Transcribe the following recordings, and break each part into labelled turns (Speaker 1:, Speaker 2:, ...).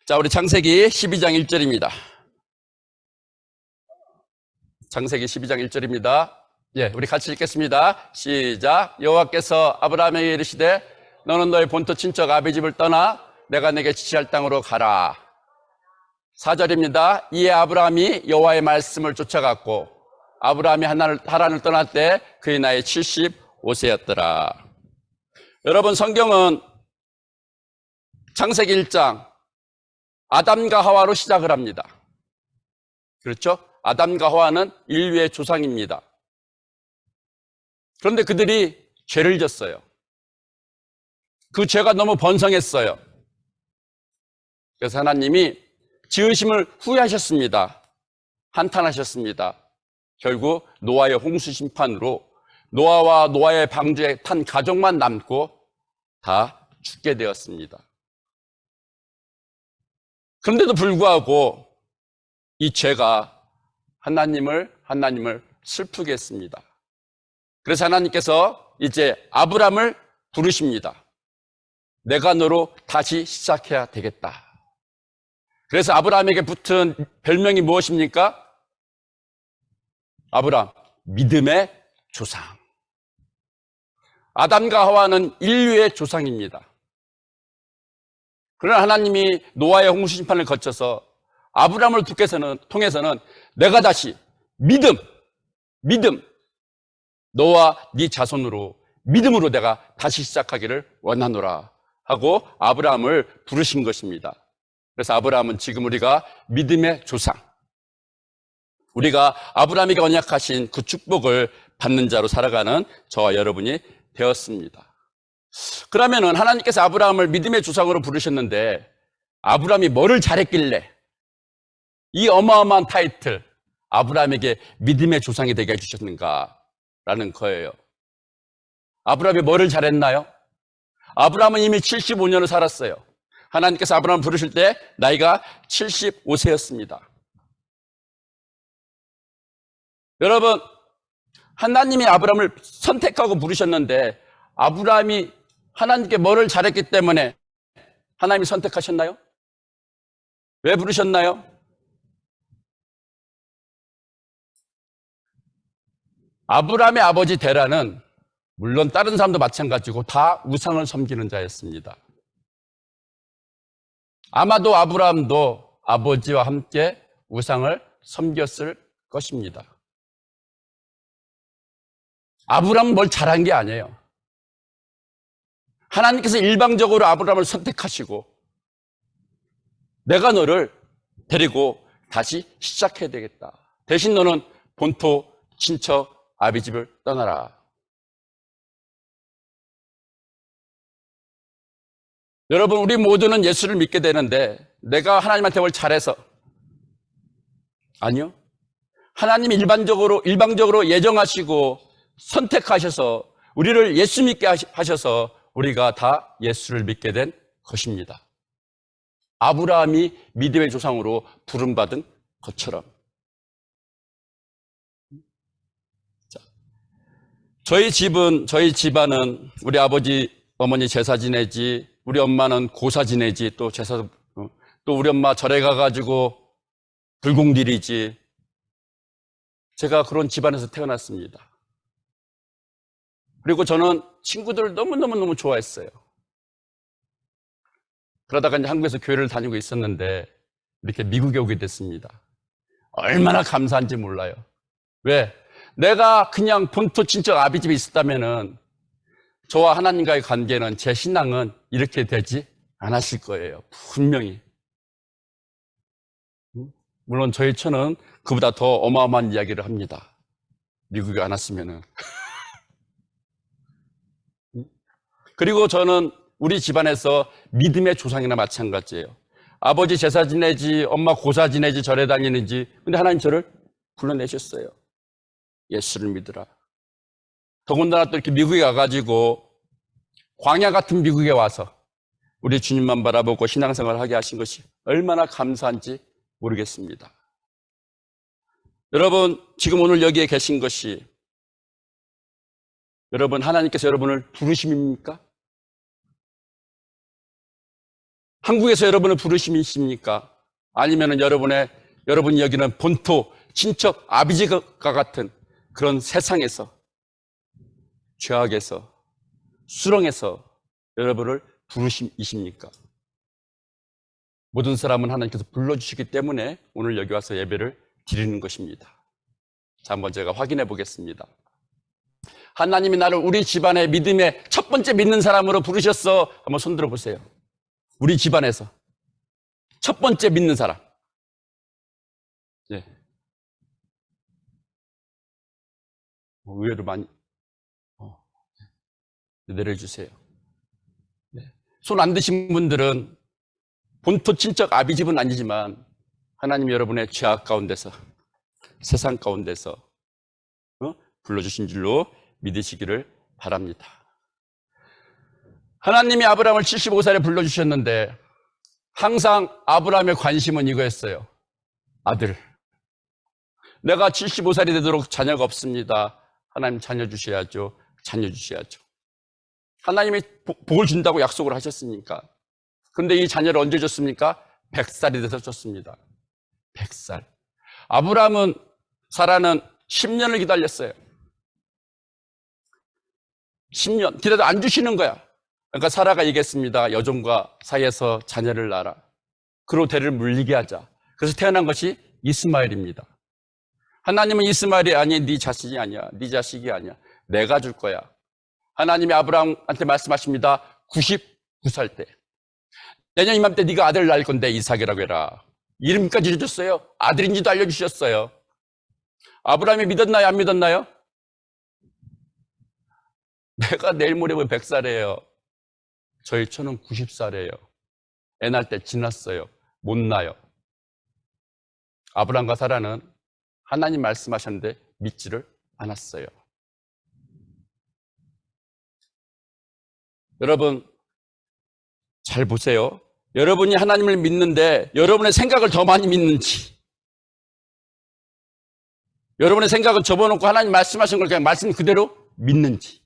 Speaker 1: 자, 우리 창세기 12장 1절입니다. 창세기 12장 1절입니다. 예, 우리 같이 읽겠습니다. 시작. 여호와께서 아브라함에게 이르시되 너는 너의 본토 친척 아비 집을 떠나 내가 내게 지시할 땅으로 가라. 4절입니다. 이에 아브라함이 여호와의 말씀을 쫓아갔고 아브라함이 하란을 떠날 때 그의 나이 75세였더라. 여러분, 성경은 창세기 1장 아담과 하와로 시작을 합니다. 그렇죠? 아담과 하와는 인류의 조상입니다. 그런데 그들이 죄를 졌어요. 그 죄가 너무 번성했어요. 그래서 하나님이 지으심을 후회하셨습니다. 한탄하셨습니다. 결국 노아의 홍수 심판으로 노아와 노아의 방주에 탄 가족만 남고 다 죽게 되었습니다. 그런데도 불구하고 이 죄가 하나님을 슬프게 했습니다. 그래서 하나님께서 이제 아브람을 부르십니다. 내가 너로 다시 시작해야 되겠다. 그래서 아브람에게 붙은 별명이 무엇입니까? 아브람, 믿음의 조상. 아담과 하와는 인류의 조상입니다. 그러나 하나님이 노아의 홍수 심판을 거쳐서 아브람을 통해서는 내가 다시 믿음, 너와 네 자손으로 믿음으로 내가 다시 시작하기를 원하노라 하고 아브람을 부르신 것입니다. 그래서 아브람은 지금 우리가 믿음의 조상, 우리가 아브람에게 언약하신 그 축복을 받는 자로 살아가는 저와 여러분이 되었습니다. 그러면은 하나님께서 아브라함을 믿음의 조상으로 부르셨는데 아브라함이 뭐를 잘했길래 이 어마어마한 타이틀 아브라함에게 믿음의 조상이 되게 해주셨는가라는 거예요. 아브라함이 뭐를 잘했나요? 아브라함은 이미 75년을 살았어요. 하나님께서 아브라함을 부르실 때 나이가 75세였습니다. 여러분, 하나님이 아브라함을 선택하고 부르셨는데 아브라함이 하나님께 뭐를 잘했기 때문에 하나님이 선택하셨나요? 왜 부르셨나요? 아브라함의 아버지 데라는 물론 다른 사람도 마찬가지고 다 우상을 섬기는 자였습니다. 아마도 아브라함도 아버지와 함께 우상을 섬겼을 것입니다. 아브라함은 뭘 잘한 게 아니에요. 하나님께서 일방적으로 아브라함을 선택하시고 내가 너를 데리고 다시 시작해야 되겠다. 대신 너는 본토 친척 아비 집을 떠나라. 여러분, 우리 모두는 예수를 믿게 되는데 내가 하나님한테 뭘 잘해서 아니요. 하나님이 일방적으로 예정하시고 선택하셔서 우리를 예수 믿게 하셔서 우리가 다 예수를 믿게 된 것입니다. 아브라함이 믿음의 조상으로 부름받은 것처럼. 자, 저희 집안은 우리 아버지, 어머니 제사 지내지, 우리 엄마는 고사 지내지, 또 우리 엄마 절에 가가지고 불공 드리지. 제가 그런 집안에서 태어났습니다. 그리고 저는 친구들을 너무너무 좋아했어요. 그러다가 이제 한국에서 교회를 다니고 있었는데 이렇게 미국에 오게 됐습니다. 얼마나 감사한지 몰라요. 왜? 내가 그냥 본토 친척 아비 집에 있었다면은 저와 하나님과의 관계는, 제 신앙은 이렇게 되지 않았을 거예요. 분명히. 물론 저희 처는 그보다 더 어마어마한 이야기를 합니다. 미국에 안 왔으면은. 그리고 저는 우리 집안에서 믿음의 조상이나 마찬가지예요. 아버지 제사 지내지, 엄마 고사 지내지, 절에 다니는지. 근데 하나님 저를 불러내셨어요. 예수를 믿으라. 더군다나 또 이렇게 미국에 가가지고 광야 같은 미국에 와서 우리 주님만 바라보고 신앙생활을 하게 하신 것이 얼마나 감사한지 모르겠습니다. 여러분, 지금 오늘 여기에 계신 것이 여러분, 하나님께서 여러분을 부르심입니까? 한국에서 여러분을 부르심이십니까? 아니면은 여러분이 여기는 본토, 친척, 아비지가 같은 그런 세상에서, 죄악에서, 수렁에서 여러분을 부르심이십니까? 모든 사람은 하나님께서 불러주시기 때문에 오늘 여기 와서 예배를 드리는 것입니다. 자, 한번 제가 확인해 보겠습니다. 하나님이 나를 우리 집안의 믿음의 첫 번째 믿는 사람으로 부르셨어. 한번 손 들어 보세요. 우리 집안에서 첫 번째 믿는 사람. 네. 의외로 많이 내려주세요. 네. 손 안 드신 분들은 본토 친척 아비집은 아니지만 하나님이 여러분의 죄악 가운데서, 세상 가운데서 불러주신 줄로 믿으시기를 바랍니다. 하나님이 아브라함을 75살에 불러주셨는데 항상 아브라함의 관심은 이거였어요. 아들. 내가 75살이 되도록 자녀가 없습니다. 하나님 자녀 주셔야죠. 자녀 주셔야죠. 하나님이 복을 준다고 약속을 하셨으니까. 그런데 이 자녀를 언제 줬습니까? 100살이 돼서 줬습니다. 100살. 아브라함은, 사라는 10년을 기다렸어요. 10년. 기다려도 안 주시는 거야. 그러니까 사라가 얘기했습니다. 여종과 사이에서 자녀를 낳아라. 그로 대를 물리게 하자. 그래서 태어난 것이 이스마엘입니다. 하나님은 이스마엘이 아니, 네 자식이 아니야. 네 자식이 아니야. 내가 줄 거야. 하나님이 아브라함한테 말씀하십니다. 99살 때. 내년 이맘때 네가 아들을 낳을 건데 이삭이라고 해라. 이름까지 주셨어요. 아들인지도 알려주셨어요. 아브라함이 믿었나요? 안 믿었나요? 내가 내일 모레면 100살이에요. 저희 처는 90살이에요. 애 낳을 때 지났어요. 못 낳아요. 아브라함과 사라는 하나님 말씀하셨는데 믿지를 않았어요. 여러분, 잘 보세요. 여러분이 하나님을 믿는데 여러분의 생각을 더 많이 믿는지, 여러분의 생각을 접어놓고 하나님 말씀하신 걸 그냥 말씀 그대로 믿는지.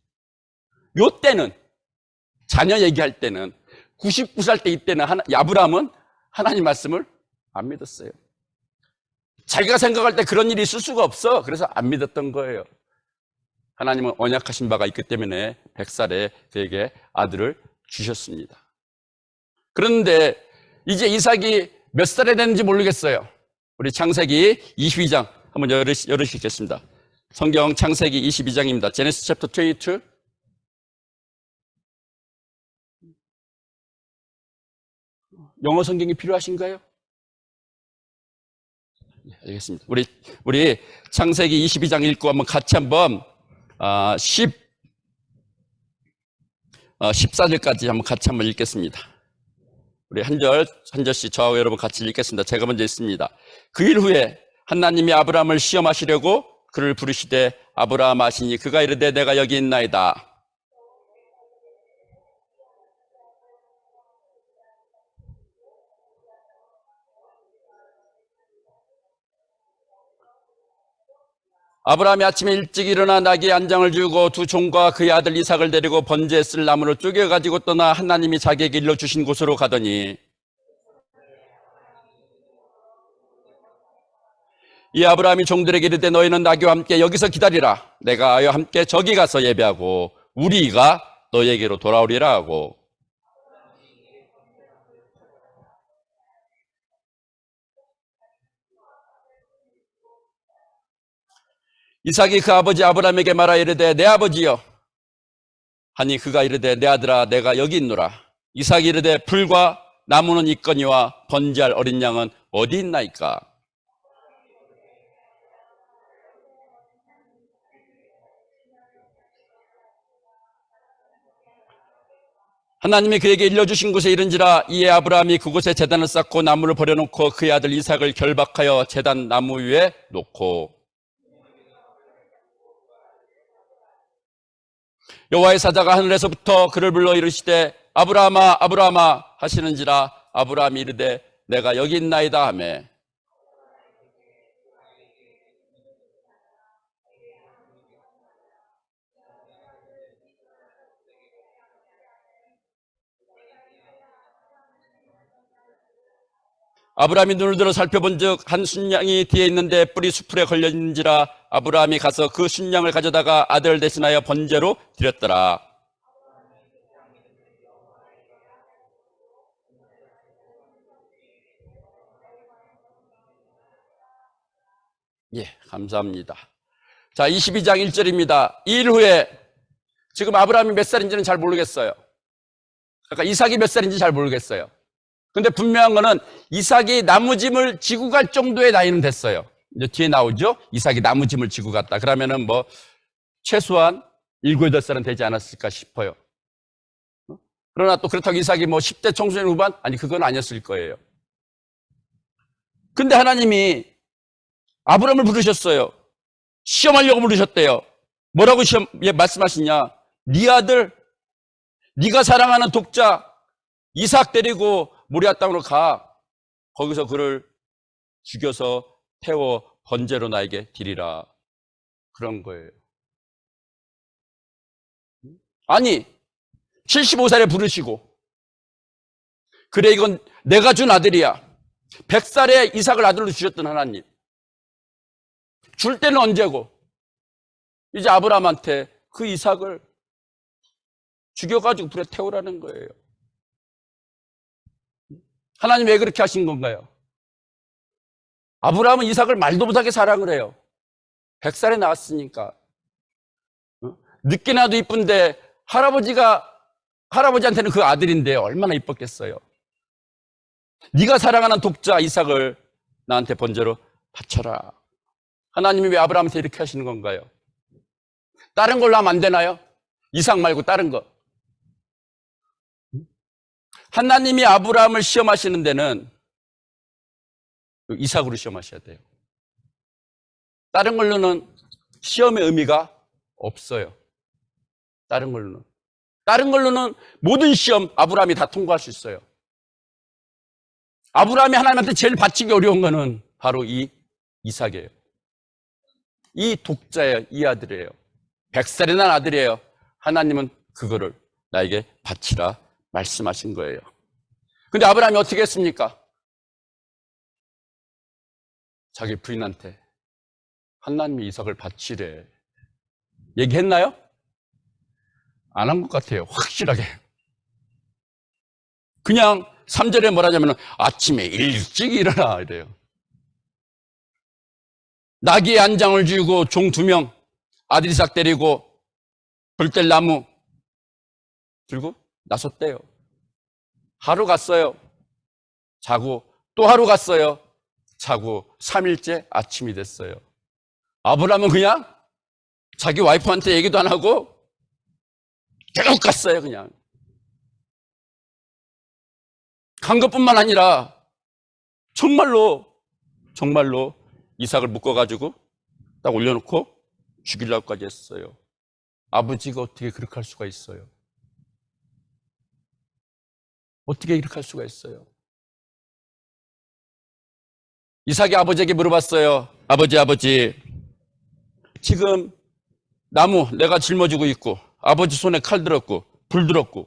Speaker 1: 요 때는, 자녀 얘기할 때는, 99살 때 이때는 아브라함은 하나님 말씀을 안 믿었어요. 자기가 생각할 때 그런 일이 있을 수가 없어. 그래서 안 믿었던 거예요. 하나님은 언약하신 바가 있기 때문에 100살에 그에게 아들을 주셨습니다. 그런데 이제 이삭이 몇 살에 됐는지 모르겠어요. 우리 창세기 22장 한번 열으시겠습니다. 성경 창세기 22장입니다. 제네시스 챕터 22. 영어 성경이 필요하신가요? 네, 알겠습니다. 우리 창세기 22장 읽고 한번 같이 한번 14절까지 한번 같이 한번 읽겠습니다. 우리 한 절씩 저하고 여러분 같이 읽겠습니다. 제가 먼저 읽습니다. 그 일 후에 하나님이 아브라함을 시험하시려고 그를 부르시되 아브라함 하시니 그가 이르되 내가 여기 있나이다. 아브라함이 아침에 일찍 일어나 나귀의 안장을 주고 두 종과 그의 아들 이삭을 데리고 번제에 쓸 나무를 쪼개가지고 떠나 하나님이 자기에게 일러주신 곳으로 가더니 이 아브라함이 종들에게 이르되 너희는 나귀와 함께 여기서 기다리라. 내가 아이와 함께 저기 가서 예배하고 우리가 너희에게로 돌아오리라 하고 이삭이 그 아버지 아브라함에게 말하 이르되 내 아버지여 하니 그가 이르되 내 아들아 내가 여기 있노라. 이삭이 이르되 불과 나무는 있거니와 번제할 어린 양은 어디 있나이까. 하나님이 그에게 일러주신 곳에 이른지라 이에 아브라함이 그곳에 제단을 쌓고 나무를 버려놓고 그의 아들 이삭을 결박하여 제단 나무 위에 놓고 여호와의 사자가 하늘에서부터 그를 불러 이르시되 아브라함아 아브라함아 하시는지라 아브라함이 이르되 내가 여기 있나이다 하며 아브라함이 눈을 들어 살펴본즉 한 순양이 뒤에 있는데 뿔이 수풀에 걸렸는지라 아브라함이 가서 그 순양을 가져다가 아들 대신하여 번제로 드렸더라. 예, 감사합니다. 자, 22장 1절입니다. 이 일 후에, 지금 아브라함이 몇 살인지는 잘 모르겠어요. 그러니까 이삭이 몇 살인지 잘 모르겠어요. 근데 분명한 거는 이삭이 나무짐을 지고 갈 정도의 나이는 됐어요. 이제 뒤에 나오죠? 이삭이 나무짐을 지고 갔다. 그러면은 뭐, 최소한 7, 8살은 되지 않았을까 싶어요. 그러나 또 그렇다고 이삭이 뭐 10대 청소년 후반? 아니, 그건 아니었을 거예요. 근데 하나님이 아브라함을 부르셨어요. 시험하려고 부르셨대요. 뭐라고 말씀하시냐? 네 아들, 네가 사랑하는 독자 이삭 데리고 모리아 땅으로 가. 거기서 그를 죽여서 태워 번제로 나에게 드리라. 그런 거예요. 아니, 75살에 부르시고, 그래, 이건 내가 준 아들이야. 100살에 이삭을 아들로 주셨던 하나님. 줄 때는 언제고? 이제 아브라함한테 그 이삭을 죽여가지고 불에 태우라는 거예요. 하나님 왜 그렇게 하신 건가요? 아브라함은 이삭을 말도 못하게 사랑을 해요. 100살에 나왔으니까. 늦게 나도 이쁜데 할아버지한테는 그 아들인데 얼마나 이뻤겠어요. 네가 사랑하는 독자 이삭을 나한테 번제로 바쳐라. 하나님이 왜 아브라함한테 이렇게 하시는 건가요? 다른 걸로 하면 안 되나요? 이삭 말고 다른 거. 하나님이 아브라함을 시험하시는 데는 이삭으로 시험하셔야 돼요. 다른 걸로는 시험의 의미가 없어요. 다른 걸로는 모든 시험 아브라함이 다 통과할 수 있어요. 아브라함이 하나님한테 제일 바치기 어려운 거는 바로 이 이삭이에요. 이 독자예요. 이 아들이에요. 100살이 난 아들이에요. 하나님은 그거를 나에게 바치라 말씀하신 거예요. 근데 아브라함이 어떻게 했습니까? 자기 부인한테 하나님이 이삭을 바치래 얘기했나요? 안 한 것 같아요. 확실하게. 그냥 3절에 뭐라냐면 아침에 일찍 일어나 이래요. 나귀의 안장을 쥐고 종 2명 아들 이삭 데리고 불뗄 나무 들고 나섰대요. 하루 갔어요. 자고 또 하루 갔어요. 자고 3일째 아침이 됐어요. 아브라함은 그냥 자기 와이프한테 얘기도 안 하고 계속 갔어요. 그냥 간 것뿐만 아니라 정말로 이삭을 묶어가지고 딱 올려놓고 죽이려고까지 했어요. 아버지가 어떻게 그렇게 할 수가 있어요? 어떻게 이렇게 할 수가 있어요? 이삭이 아버지에게 물어봤어요. 아버지, 지금 나무 내가 짊어지고 있고 아버지 손에 칼 들었고 불 들었고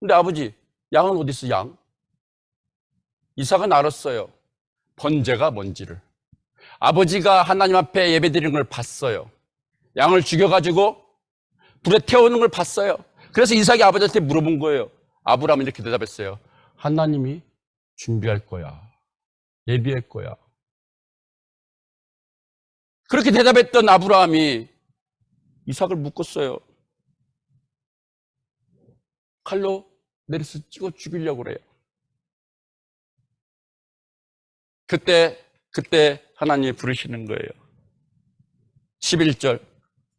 Speaker 1: 근데 아버지 양은 어디 있어? 양? 이삭은 알았어요. 번제가 뭔지를. 아버지가 하나님 앞에 예배드리는 걸 봤어요. 양을 죽여가지고 불에 태우는 걸 봤어요. 그래서 이삭이 아버지한테 물어본 거예요. 아브라함은 이렇게 대답했어요. 하나님이 준비할 거야. 예비할 거야. 그렇게 대답했던 아브라함이 이삭을 묶었어요. 칼로 내려서 찍어 죽이려고 그래요. 그때 하나님이 부르시는 거예요. 11절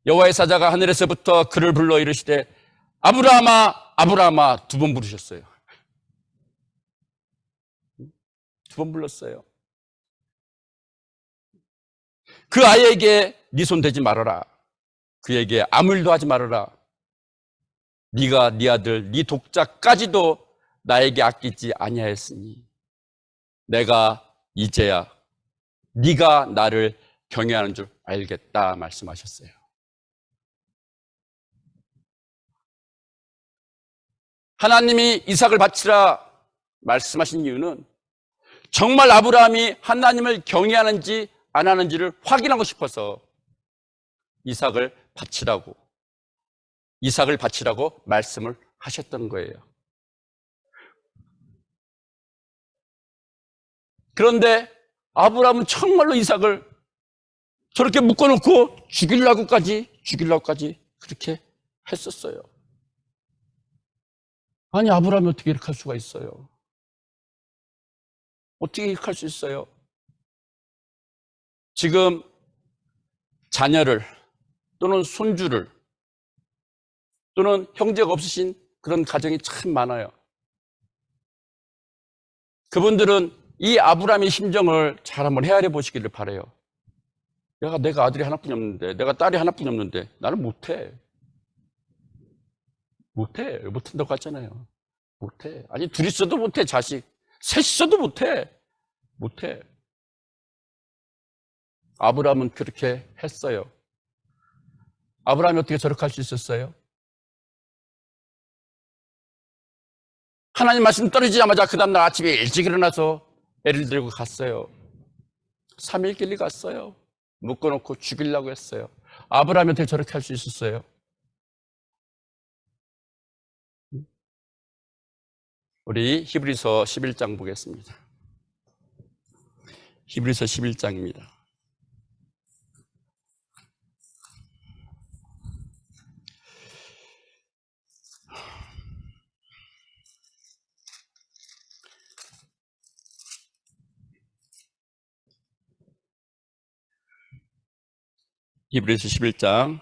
Speaker 1: 여호와의 사자가 하늘에서부터 그를 불러 이르시되 아브라함아 2번 부르셨어요. 2번 불렀어요. 그 아이에게 네 손 대지 말아라. 그에게 아무 일도 하지 말아라. 네가 네 아들 네 독자까지도 나에게 아끼지 아니하였으니 내가 이제야 네가 나를 경외하는 줄 알겠다 말씀하셨어요. 하나님이 이삭을 바치라 말씀하신 이유는 정말 아브라함이 하나님을 경외하는지 안 하는지를 확인하고 싶어서 이삭을 바치라고 말씀을 하셨던 거예요. 그런데 아브라함은 정말로 이삭을 저렇게 묶어놓고 죽이려고까지 그렇게 했었어요. 아니, 아브라함이 어떻게 이렇게 할 수가 있어요? 어떻게 이렇게 할 수 있어요? 지금 자녀를 또는 손주를 또는 형제가 없으신 그런 가정이 참 많아요. 그분들은 이 아브라함의 심정을 잘 한번 헤아려 보시기를 바라요. 내가 아들이 하나뿐이 없는데, 내가 딸이 하나뿐이 없는데 나는 못해. 못한다고 하잖아요. 못해. 아니, 둘이 있어도 못해. 자식 셋이 있어도 못해. 아브라함은 그렇게 했어요. 아브라함이 어떻게 저렇게 할 수 있었어요? 하나님 말씀 떨어지자마자 그 다음날 아침에 일찍 일어나서 애를 들고 갔어요. 3일 길리 갔어요. 묶어놓고 죽이려고 했어요. 아브라함이 어떻게 저렇게 할 수 있었어요? 우리 히브리서 11장 보겠습니다. 히브리서 11장입니다. 히브리서 11장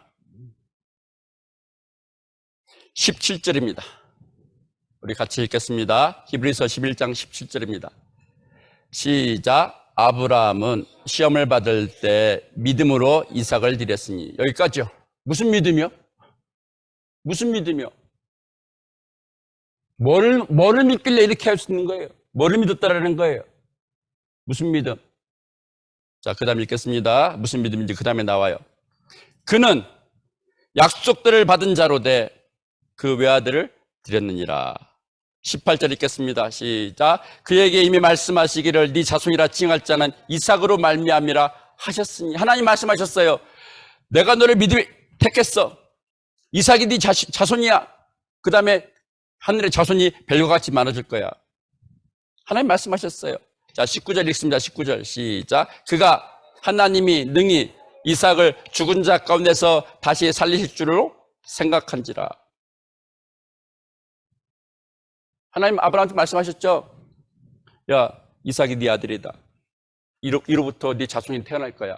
Speaker 1: 17절입니다. 우리 같이 읽겠습니다. 히브리서 11장 17절입니다. 시작. 아브라함은 시험을 받을 때 믿음으로 이삭을 드렸으니. 여기까지요. 무슨 믿음이요? 뭐를 믿길래 이렇게 할 수 있는 거예요? 뭐를 믿었다라는 거예요? 무슨 믿음? 자, 그 다음 읽겠습니다. 무슨 믿음인지 그 다음에 나와요. 그는 약속들을 받은 자로 돼 그 외아들을 드렸느니라. 18절 읽겠습니다. 시작. 그에게 이미 말씀하시기를 네 자손이라 칭할 자는 이삭으로 말미암이라 하셨으니. 하나님 말씀하셨어요. 내가 너를 택했어. 이삭이 네 자손이야. 그 다음에 하늘의 자손이 별과 같이 많아질 거야. 하나님 말씀하셨어요. 자, 19절 읽습니다. 19절 시작. 그가 하나님이 능히 이삭을 죽은 자 가운데서 다시 살리실 줄로 생각한지라. 하나님 아브라함한테 말씀하셨죠. 야, 이삭이 네 아들이다. 이로부터 네 자손이 태어날 거야.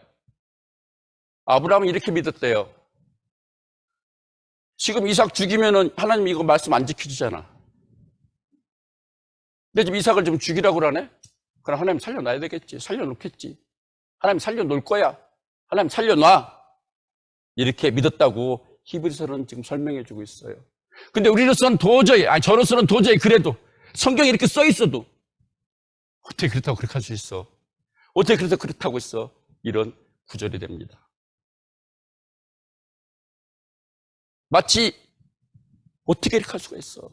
Speaker 1: 아브라함은 이렇게 믿었대요. 지금 이삭 죽이면은 하나님 이거 말씀 안 지켜주잖아. 근데 지금 이삭을 좀 죽이라고 그러네? 그럼 하나님 살려놔야 되겠지. 살려놓겠지. 하나님 살려놓을 거야. 하나님 살려놔. 이렇게 믿었다고 히브리서는 지금 설명해 주고 있어요. 근데 우리로서는 저로서는 도저히 그래도 성경에 이렇게 써 있어도 어떻게 그렇다고 그렇게 할 수 있어? 어떻게 그래서 그렇다고 했어? 이런 구절이 됩니다. 마치 어떻게 이렇게 할 수가 있어?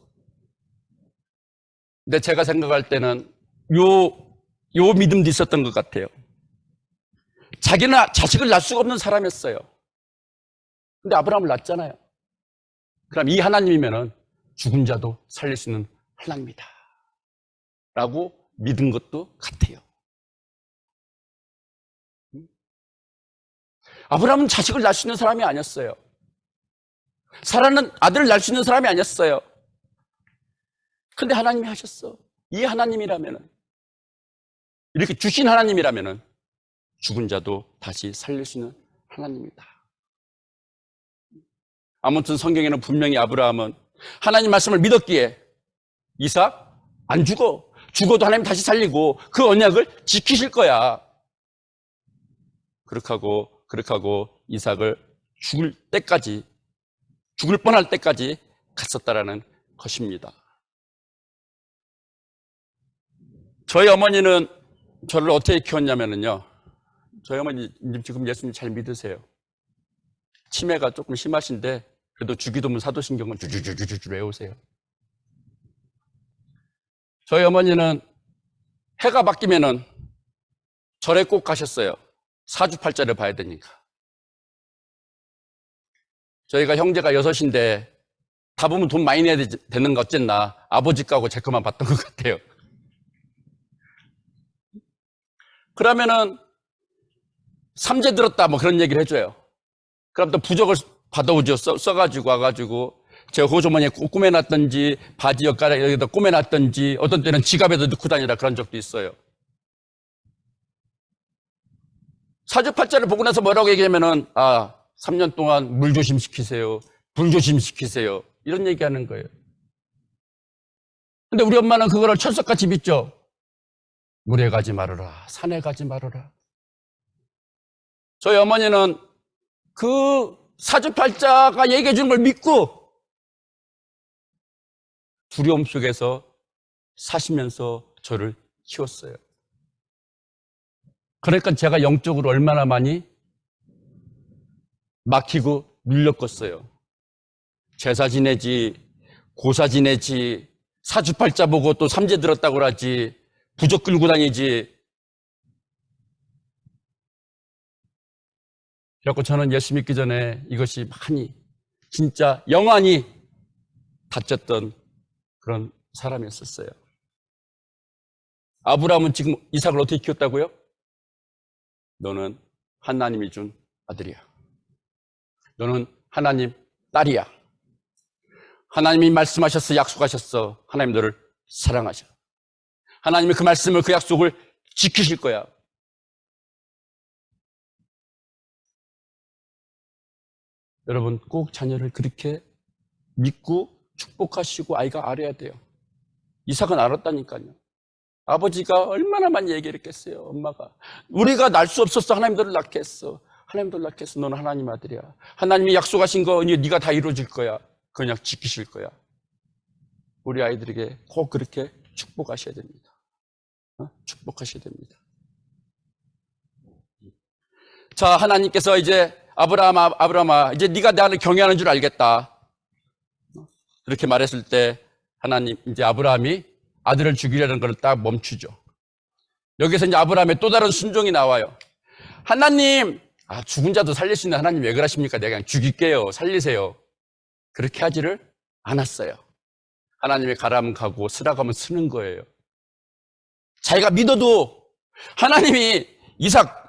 Speaker 1: 근데 제가 생각할 때는 요 믿음도 있었던 것 같아요. 자기는 자식을 낳을 수가 없는 사람이었어요. 근데 아브라함을 낳았잖아요. 그럼 이 하나님이면은 죽은 자도 살릴 수 있는 하나님이다 라고 믿은 것도 같아요. 아브라함은 자식을 낳을 수 있는 사람이 아니었어요. 사라는 아들을 낳을 수 있는 사람이 아니었어요. 근데 하나님이 하셨어. 이 하나님이라면은, 이렇게 주신 하나님이라면은 죽은 자도 다시 살릴 수 있는 하나님이다. 아무튼 성경에는 분명히 아브라함은 하나님 말씀을 믿었기에 이삭 안 죽어도 하나님 다시 살리고 그 언약을 지키실 거야. 그렇게 하고 이삭을 죽을 뻔할 때까지 갔었다라는 것입니다. 저희 어머니는 저를 어떻게 키웠냐면요. 저희 어머니 지금 예수님 잘 믿으세요. 치매가 조금 심하신데 그래도 주기도문 사도신경은 주주주주주 외우세요. 저희 어머니는 해가 바뀌면은 절에 꼭 가셨어요. 사주팔자를 봐야 되니까. 저희가 형제가 6인데 다 보면 돈 많이 내야 되는 거 어쨌나 아버지 거하고 제 것만 봤던 것 같아요. 그러면은 삼재 들었다 뭐 그런 얘기를 해줘요. 그럼 또 부적을 받아오죠. 써가지고 와가지고 제가 호주머니에 꾸며놨던지 바지 옆가락에다 꾸며놨던지 어떤 때는 지갑에도 넣고 다니라 그런 적도 있어요. 사주팔자를 보고 나서 뭐라고 얘기하면은 3년 동안 물 조심시키세요. 불 조심시키세요. 이런 얘기하는 거예요. 근데 우리 엄마는 그거를 철석같이 믿죠. 물에 가지 말아라. 산에 가지 말아라. 저희 어머니는 그 사주팔자가 얘기해 주는 걸 믿고 두려움 속에서 사시면서 저를 키웠어요. 그러니까 제가 영적으로 얼마나 많이 막히고 눌렸겠어요. 제사 지내지, 고사 지내지, 사주팔자 보고 또 삼재 들었다고 그러지, 부적 끌고 다니지. 그래서 저는 예수 믿기 전에 이것이 많이 진짜 영원히 다쳤던 그런 사람이었었어요. 아브라함은 지금 이삭을 어떻게 키웠다고요? 너는 하나님이 준 아들이야. 너는 하나님 딸이야. 하나님이 말씀하셨어, 약속하셨어. 하나님 너를 사랑하셔. 하나님이 그 말씀을, 그 약속을 지키실 거야. 여러분 꼭 자녀를 그렇게 믿고 축복하시고 아이가 알아야 돼요. 이삭은 알았다니까요. 아버지가 얼마나 많이 얘기를 했겠어요. 엄마가 우리가 날 수 없었어. 하나님 너를 낳게 했어. 하나님 너를 낳게 했어. 너는 하나님 아들이야. 하나님이 약속하신 거 네가 다 이루어질 거야. 그냥 지키실 거야. 우리 아이들에게 꼭 그렇게 축복하셔야 됩니다. 축복하셔야 됩니다. 자, 하나님께서 이제 아브라함아, 이제 네가 나를 경외하는 줄 알겠다. 이렇게 말했을 때 하나님, 이제 아브라함이 아들을 죽이려는 걸 딱 멈추죠. 여기서 이제 아브라함의 또 다른 순종이 나와요. 하나님, 죽은 자도 살릴 수 있는 하나님 왜 그러십니까? 내가 그냥 죽일게요. 살리세요. 그렇게 하지를 않았어요. 하나님의 가라면 가고 쓰라고 하면 쓰는 거예요. 자기가 믿어도 하나님이 이삭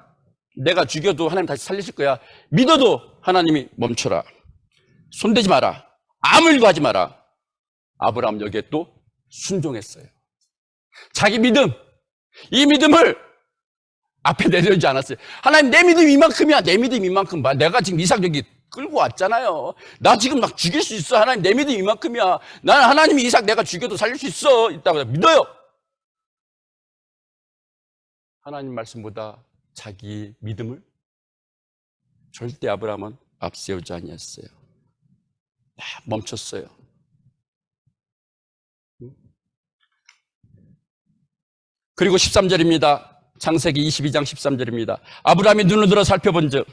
Speaker 1: 내가 죽여도 하나님 다시 살리실 거야. 믿어도 하나님이 멈춰라. 손대지 마라. 아무 일도 하지 마라. 아브라함 여기에 또 순종했어요. 자기 믿음, 이 믿음을 앞에 내려오지 않았어요. 하나님 내 믿음 이만큼이야. 내 믿음 이만큼 봐. 내가 지금 이삭 여기 끌고 왔잖아요. 나 지금 막 죽일 수 있어. 하나님 내 믿음 이만큼이야. 나는 하나님이 이삭 내가 죽여도 살릴 수 있어. 있다고 믿어요. 하나님 말씀보다 자기 믿음을 절대 아브라함은 앞세우지 아니했어요. 멈췄어요. 그리고 13절입니다. 창세기 22장 13절입니다. 아브라함이 눈을 들어 살펴본즉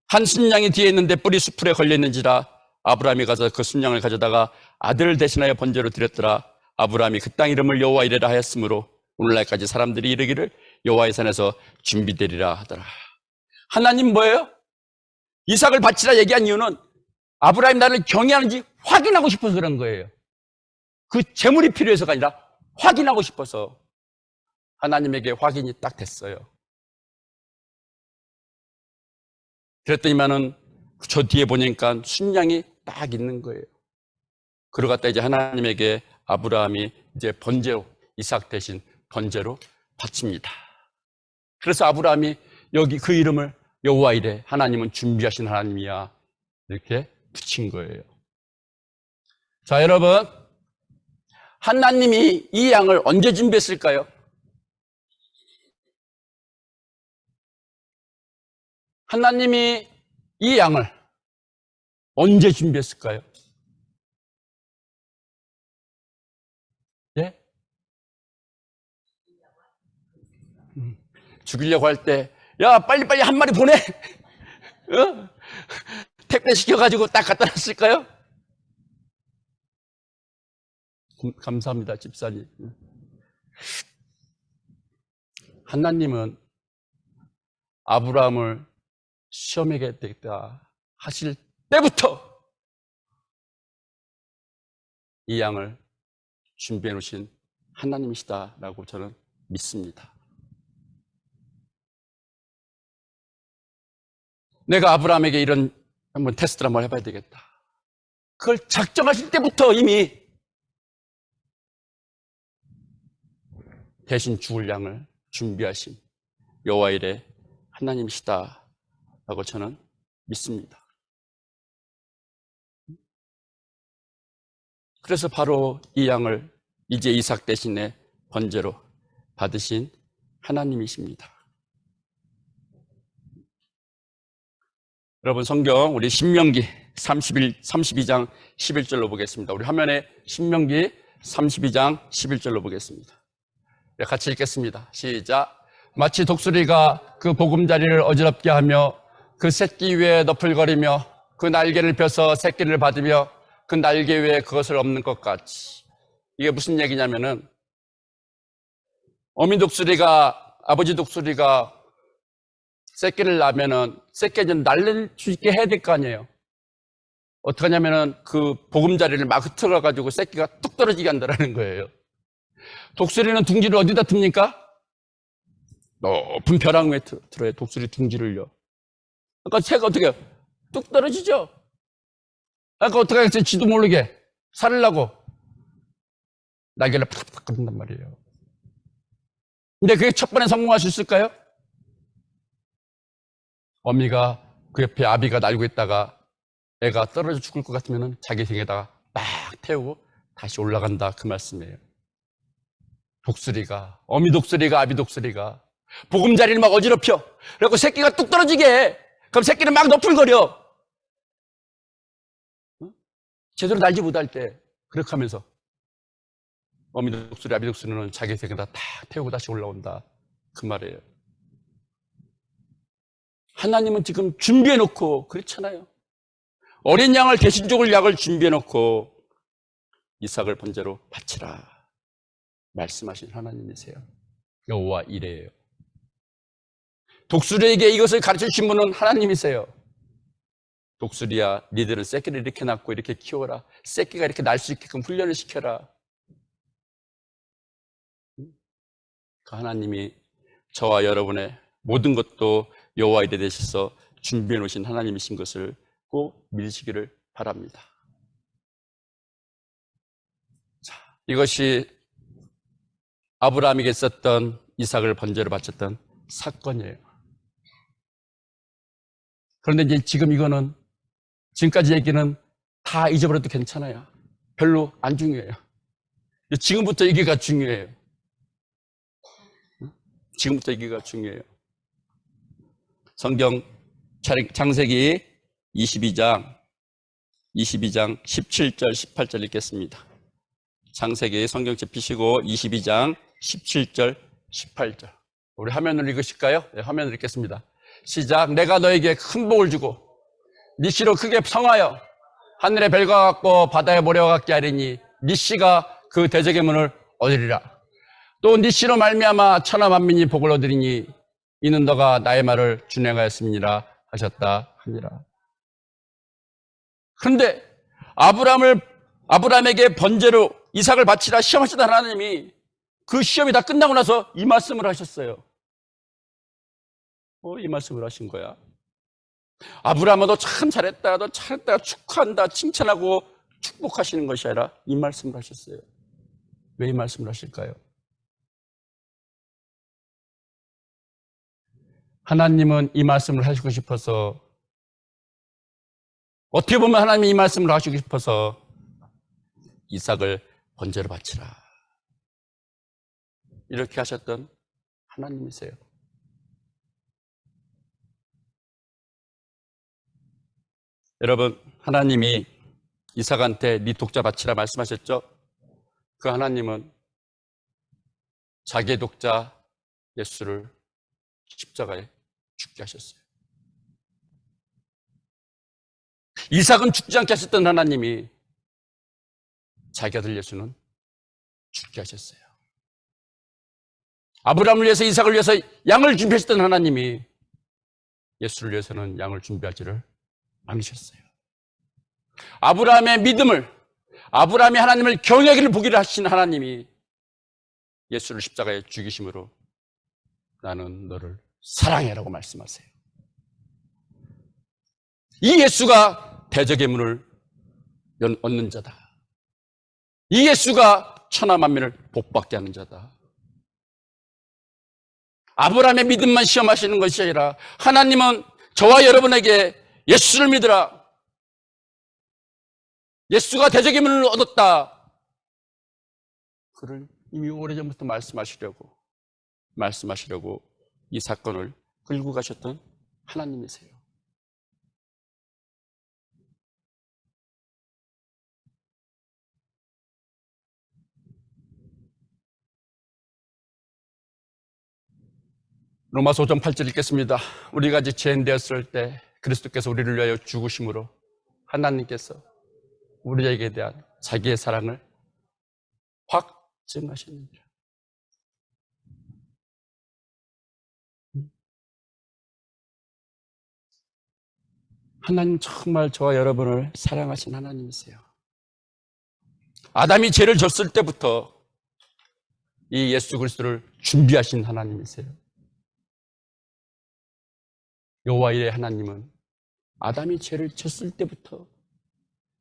Speaker 1: 한 순양이 뒤에 있는데 뿔이 수풀에 걸려 있는지라 아브라함이 가서 그 순양을 가져다가 아들을 대신하여 번제로 드렸더라. 아브라함이 그 땅 이름을 여호와 이레라 하였으므로 오늘날까지 사람들이 이르기를 여호와의 산에서 준비되리라 하더라. 하나님 뭐예요? 이삭을 바치라 얘기한 이유는 아브라함이 나를 경외하는지 확인하고 싶어서 그런 거예요. 그 재물이 필요해서가 아니라 확인하고 싶어서. 하나님에게 확인이 딱 됐어요. 그랬더니만은 저 뒤에 보니까 순양이 딱 있는 거예요. 그러고 갔다 이제 하나님에게 아브라함이 이제 번제로, 이삭 대신 번제로 바칩니다. 그래서 아브라함이 여기 그 이름을 여호와 이레, 하나님은 준비하신 하나님이야, 이렇게 붙인 거예요. 자, 여러분, 하나님이 이 양을 언제 준비했을까요? 하나님이 이 양을 언제 준비했을까요? 예? 죽이려고 할 때, 야, 빨리빨리 한 마리 보내! 어? 택배 시켜가지고 딱 갖다 놨을까요? 감사합니다, 집사님. 하나님은 아브라함을 시험하게 되겠다 하실 때부터 이 양을 준비해 놓으신 하나님이시다라고 저는 믿습니다. 내가 아브라함에게 이런 한번 테스트를 한번 해봐야 되겠다. 그걸 작정하실 때부터 이미 대신 죽을 양을 준비하신 여호와 일의 하나님이시다라고 저는 믿습니다. 그래서 바로 이 양을 이제 이삭 대신에 번제로 받으신 하나님이십니다. 여러분 성경 우리 신명기 32장 11절로 보겠습니다. 우리 화면에 신명기 32장 11절로 보겠습니다. 같이 읽겠습니다. 시작. 마치 독수리가 그 보금자리를 어지럽게 하며 그 새끼 위에 너풀거리며 그 날개를 펴서 새끼를 받으며 그 날개 위에 그것을 엎는 것 같이. 이게 무슨 얘기냐면은 어미 독수리가 아버지 독수리가 새끼를 낳으면은 새끼는 날릴 수 있게 해야 될 거 아니에요. 어떻게 하냐면은 그 보금자리를 막 흩어가 가지고 새끼가 뚝 떨어지게 한다라는 거예요. 독수리는 둥지를 어디다 틉니까? 높은 벼랑 위에 틀어요. 독수리 둥지를요. 그러니까 새가 어떻게 해요? 뚝 떨어지죠. 그러니까 어떻게 하겠어요? 지도 모르게 살으려고 날개를 팍팍 건단 말이에요. 근데 그게 첫 번에 성공할 수 있을까요? 어미가 그 옆에 아비가 날고 있다가 애가 떨어져 죽을 것 같으면 자기 등에다가 막 태우고 다시 올라간다 그 말씀이에요. 독수리가, 어미 독수리가, 아비 독수리가 보금자리를 막 어지럽혀. 그래갖고 새끼가 뚝 떨어지게 해. 그럼 새끼는 막 너풀거려. 제대로 날지 못할 때 그렇게 하면서 어미 독수리, 아비 독수리는 자기 등에다 탁 태우고 다시 올라온다 그 말이에요. 하나님은 지금 준비해놓고 그렇잖아요. 어린 양을 대신 죽을 약을 준비해놓고 이삭을 번제로 바치라 말씀하신 하나님이세요. 여호와 이레예요. 독수리에게 이것을 가르쳐주신 분은 하나님이세요. 독수리야, 니들은 새끼를 이렇게 낳고 이렇게 키워라. 새끼가 이렇게 날 수 있게끔 훈련을 시켜라. 그 하나님이 저와 여러분의 모든 것도 여호와 이레 되셔서 준비해 놓으신 하나님이신 것을 꼭 믿으시기를 바랍니다. 자, 이것이 아브라함에게 있었던 이삭을 번제로 바쳤던 사건이에요. 그런데 이제 지금 이거는 지금까지 얘기는 다 잊어버려도 괜찮아요. 별로 안 중요해요. 지금부터 얘기가 중요해요. 지금부터 얘기가 중요해요. 성경 창세기 22장 17절 18절 읽겠습니다. 창세기 성경책 펴시고 22장 17절 18절 우리 화면을 읽으실까요? 네, 화면을 읽겠습니다. 시작. 내가 너에게 큰 복을 주고 네 씨로 크게 성하여 하늘의 별과 같고 바다의 모래와 같게 하리니 네 씨가 그 대적의 문을 얻으리라. 또 네 씨로 말미암아 천하 만민이 복을 얻으리니 이는 너가 나의 말을 준행하였음이니라 하셨다 하니라. 그런데 아브라함에게 번제로 이삭을 바치라 시험하시던 하나님이 그 시험이 다 끝나고 나서 이 말씀을 하셨어요. 이 말씀을 하신 거야. 아브라함아 너 참 잘했다, 너 잘했다 축하한다 칭찬하고 축복하시는 것이 아니라 이 말씀을 하셨어요. 왜 이 말씀을 하실까요? 하나님은 이 말씀을 하시고 싶어서, 어떻게 보면 하나님이 이 말씀을 하시고 싶어서 이삭을 번제로 바치라 이렇게 하셨던 하나님이세요. 여러분, 하나님이 이삭한테 네 독자 바치라 말씀하셨죠? 그 하나님은 자기의 독자 예수를 십자가에 죽게 하셨어요. 이삭은 죽지 않게 하셨던 하나님이 자기 아들 예수는 죽게 하셨어요. 아브라함을 위해서, 이삭을 위해서 양을 준비하셨던 하나님이 예수를 위해서는 양을 준비하지를 않으셨어요. 아브라함의 믿음을, 아브라함이 하나님을 경외하기를 보기를 하신 하나님이 예수를 십자가에 죽이심으로 나는 너를 사랑해라고 말씀하세요. 이 예수가 대적의 문을 얻는 자다. 이 예수가 천하 만민을 복받게 하는 자다. 아브라함의 믿음만 시험하시는 것이 아니라 하나님은 저와 여러분에게 예수를 믿으라. 예수가 대적의 문을 얻었다. 그를 이미 오래전부터 말씀하시려고 이 사건을 끌고 가셨던 하나님이세요. 로마서 5장 8절 읽겠습니다. 우리가 이제 죄인 되었을 때 그리스도께서 우리를 위하여 죽으심으로 하나님께서 우리에게 대한 자기의 사랑을 확증하셨느니라. 하나님 정말 저와 여러분을 사랑하신 하나님이세요. 아담이 죄를 졌을 때부터 이 예수 그리스도를 준비하신 하나님이세요. 여호와의 하나님은 아담이 죄를 졌을 때부터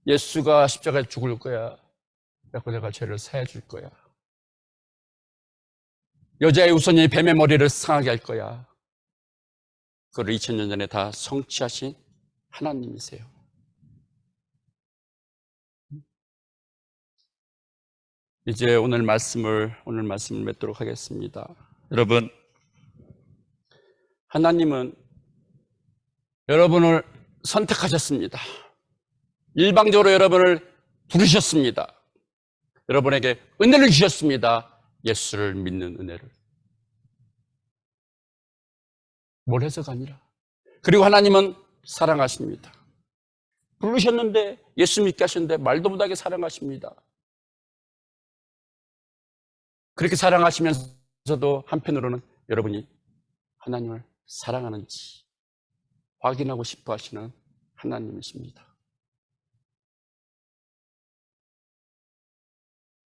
Speaker 1: 예수가 십자가에 죽을 거야. 그래서 내가 죄를 사해 줄 거야. 여자의 우선이 뱀의 머리를 상하게 할 거야. 그걸 2000년 전에 다 성취하신 하나님이세요. 이제 오늘 말씀을 맺도록 하겠습니다. 여러분, 하나님은 여러분을 선택하셨습니다. 일방적으로 여러분을 부르셨습니다. 여러분에게 은혜를 주셨습니다. 예수를 믿는 은혜를. 뭘 해서가 아니라. 그리고 하나님은 사랑하십니다. 부르셨는데, 예수 믿게 하셨는데 말도 못하게 사랑하십니다. 그렇게 사랑하시면서도 한편으로는 여러분이 하나님을 사랑하는지 확인하고 싶어 하시는 하나님이십니다.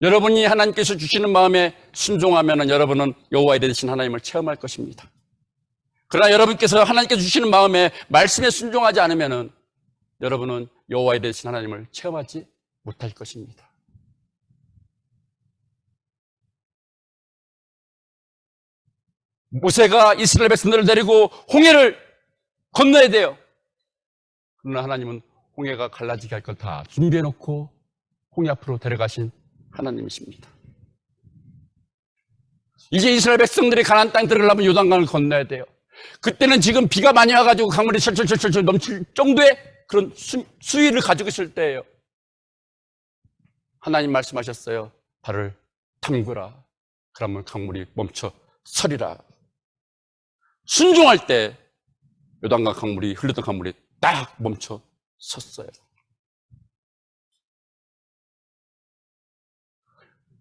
Speaker 1: 여러분이 하나님께서 주시는 마음에 순종하면 여러분은 여호와의 되신 하나님을 체험할 것입니다. 그러나 여러분께서 하나님께서 주시는 마음에 말씀에 순종하지 않으면 여러분은 여호와의 되신 하나님을 체험하지 못할 것입니다. 모세가 이스라엘 백성들을 데리고 홍해를 건너야 돼요. 그러나 하나님은 홍해가 갈라지게 할 것 다 준비해놓고 홍해 앞으로 데려가신 하나님이십니다. 이제 이스라엘 백성들이 가나안 땅 들어가려면 요단강을 건너야 돼요. 그때는 지금 비가 많이 와가지고 강물이 철철철철 넘칠 정도의 그런 수위를 가지고 있을 때예요. 하나님 말씀하셨어요. 발을 담그라. 그러면 강물이 멈춰 서리라. 순종할 때 요단강 강물이, 흘렀던 강물이 딱 멈춰 섰어요.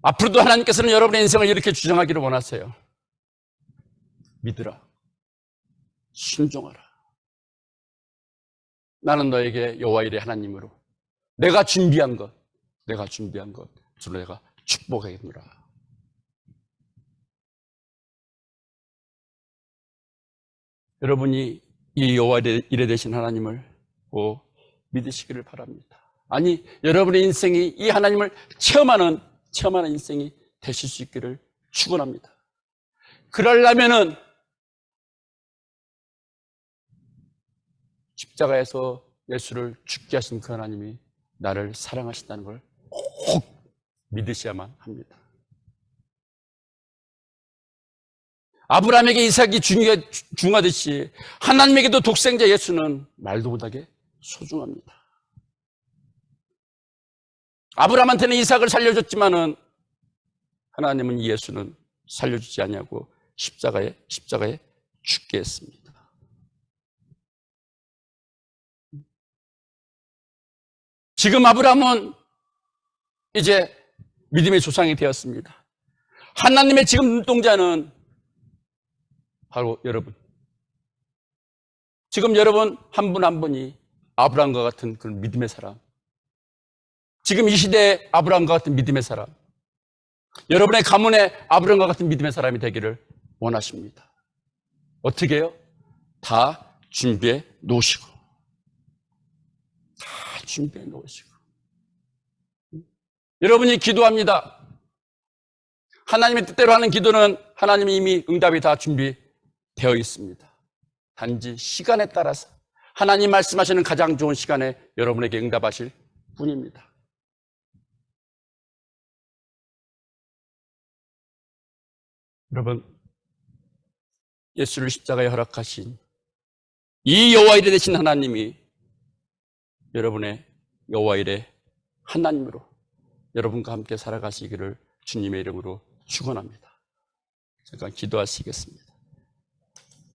Speaker 1: 앞으로도 하나님께서는 여러분의 인생을 이렇게 주장하기를 원하세요. 믿으라. 순종하라. 나는 너에게 여호와 일의 하나님으로 내가 준비한 것 주로 내가 축복하겠노라. 여러분이 이 여호와 일에 되신 하나님을 믿으시기를 바랍니다. 아니, 여러분의 인생이 이 하나님을 체험하는 인생이 되실 수 있기를 축원합니다. 그러려면은 십자가에서 예수를 죽게 하신 그 하나님이 나를 사랑하신다는 걸 꼭 믿으셔야만 합니다. 아브라함에게 이삭이 중하듯이 하나님에게도 독생자 예수는 말도 못하게 소중합니다. 아브라함한테는 이삭을 살려줬지만은 하나님은 이 예수는 살려주지 않냐고 십자가에 죽게 했습니다. 지금 아브라함은 이제 믿음의 조상이 되었습니다. 하나님의 지금 눈동자는 바로 여러분. 지금 여러분 한 분 한 분이 아브라함과 같은 그런 믿음의 사람, 지금 이 시대에 아브라함과 같은 믿음의 사람, 여러분의 가문에 아브라함과 같은 믿음의 사람이 되기를 원하십니다. 어떻게 해요? 다 준비해 놓으시고, 다 준비해 놓으시고. 여러분이 기도합니다. 하나님의 뜻대로 하는 기도는 하나님이 이미 응답이 다 준비되어 있습니다. 단지 시간에 따라서 하나님 말씀하시는 가장 좋은 시간에 여러분에게 응답하실 뿐입니다. 여러분, 예수를 십자가에 허락하신 이 여호와일에 되신 하나님이 여러분의 여호와일의 하나님으로 여러분과 함께 살아가시기를 주님의 이름으로 축원합니다. 잠깐 기도하시겠습니다.